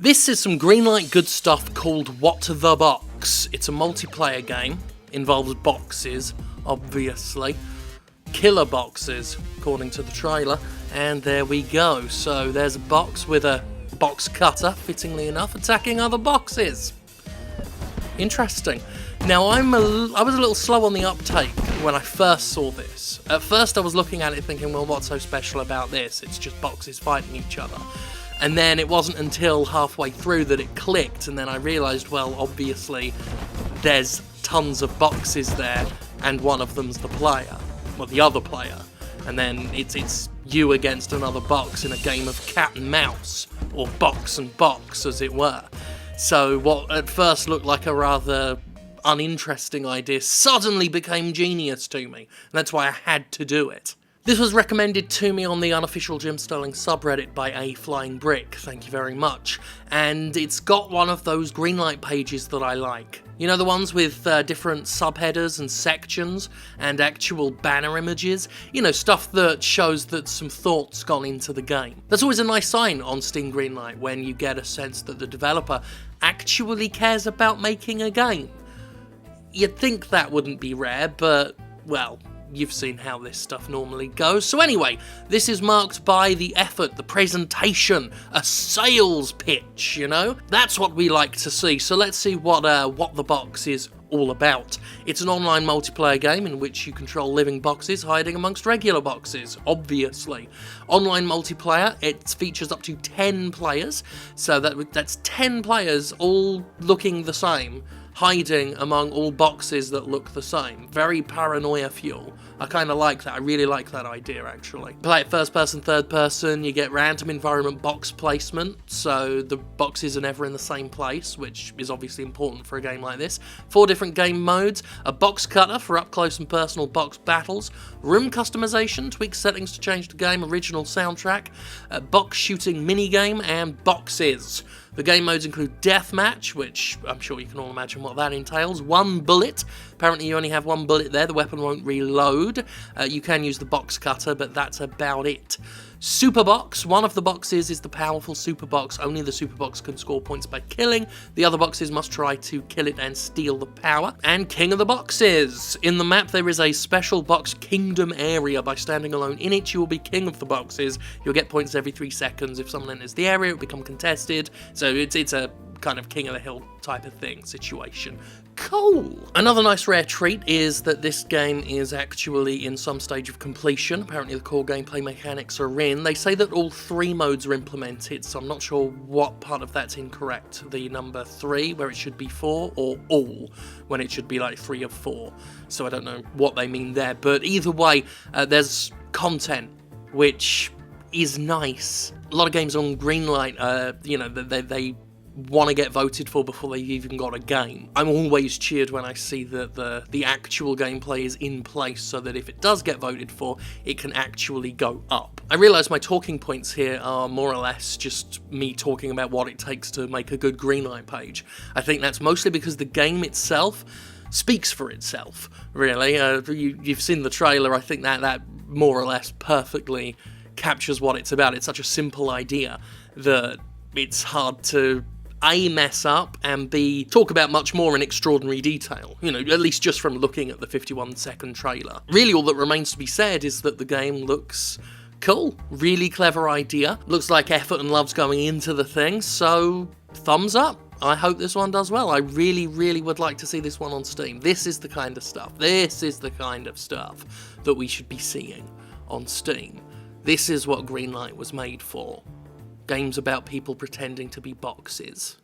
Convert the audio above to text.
This is some Greenlight good stuff called What the Box. It's a multiplayer game, involves boxes, obviously. Killer boxes, according to the trailer, and there we go. So there's a box with a box cutter, fittingly enough, attacking other boxes. Interesting. Now, I was a little slow on the uptake when I first saw this. At first I was looking at it thinking, well, what's so special about this? It's just boxes fighting each other. And then it wasn't until halfway through that it clicked, and then I realised, well, obviously, there's tons of boxes there, and one of them's the player, well, the other player. And then it's you against another box in a game of cat and mouse, or box and box, as it were. So what at first looked like a rather uninteresting idea suddenly became genius to me, and that's why I had to do it. This was recommended to me on the unofficial Jim Sterling subreddit by A Flying Brick, thank you very much, and it's got one of those Greenlight pages that I like. You know, the ones with different subheaders and sections and actual banner images? You know, stuff that shows that some thought's gone into the game. That's always a nice sign on Steam Greenlight, when you get a sense that the developer actually cares about making a game. You'd think that wouldn't be rare, but, well, you've seen how this stuff normally goes. So anyway, this is marked by the effort, the presentation, a sales pitch, you know? That's what we like to see. So let's see what the box is all about. It's an online multiplayer game in which you control living boxes hiding amongst regular boxes, obviously. Online multiplayer, it features up to 10 players, so that's 10 players all looking the same, hiding among all boxes that look the same. Very paranoia fuel. I kind of like that. I really like that idea, actually. Play it first person, third person. You get random environment box placement, so the boxes are never in the same place, which is obviously important for a game like this. 4 different game modes, a box cutter for up close and personal box battles, room customization, tweak settings to change the game, original soundtrack, a box shooting minigame, and boxes. The game modes include Deathmatch, which I'm sure you can all imagine what that entails. 1 bullet. Apparently you only have 1 bullet there, the weapon won't reload. You can use the box cutter, but that's about it. Super Box. One of the boxes is the powerful Super Box. Only the Super Box can score points by killing. The other boxes must try to kill it and steal the power. And King of the Boxes. In the map there is a special box kingdom area. By standing alone in it, you will be king of the boxes. You'll get points every 3 seconds. If someone enters the area, it will become contested. So it's a kind of king of the hill type of thing situation. Cool! Another nice rare treat is that this game is actually in some stage of completion. Apparently the core gameplay mechanics are in. They say that all 3 modes are implemented, so I'm not sure what part of that's incorrect. The number 3, where it should be 4, or all, when it should be like 3 of 4. So I don't know what they mean there, but either way, there's content, which is nice. A lot of games on Greenlight, you know, they want to get voted for before they've even got a game. I'm always cheered when I see that the actual gameplay is in place, so that if it does get voted for, it can actually go up. I realise my talking points here are more or less just me talking about what it takes to make a good Greenlight page. I think that's mostly because the game itself speaks for itself, really. You've seen the trailer. I think that more or less perfectly captures what it's about. It's such a simple idea that it's hard to A, mess up, and B, talk about much more in extraordinary detail, you know, at least just from looking at the 51-second trailer. Really, all that remains to be said is that the game looks cool. Really clever idea. Looks like effort and love's going into the thing, so thumbs up. I hope this one does well. I really, really would like to see this one on Steam. This is the kind of stuff that we should be seeing on Steam. This is what Greenlight was made for. Games about people pretending to be boxes.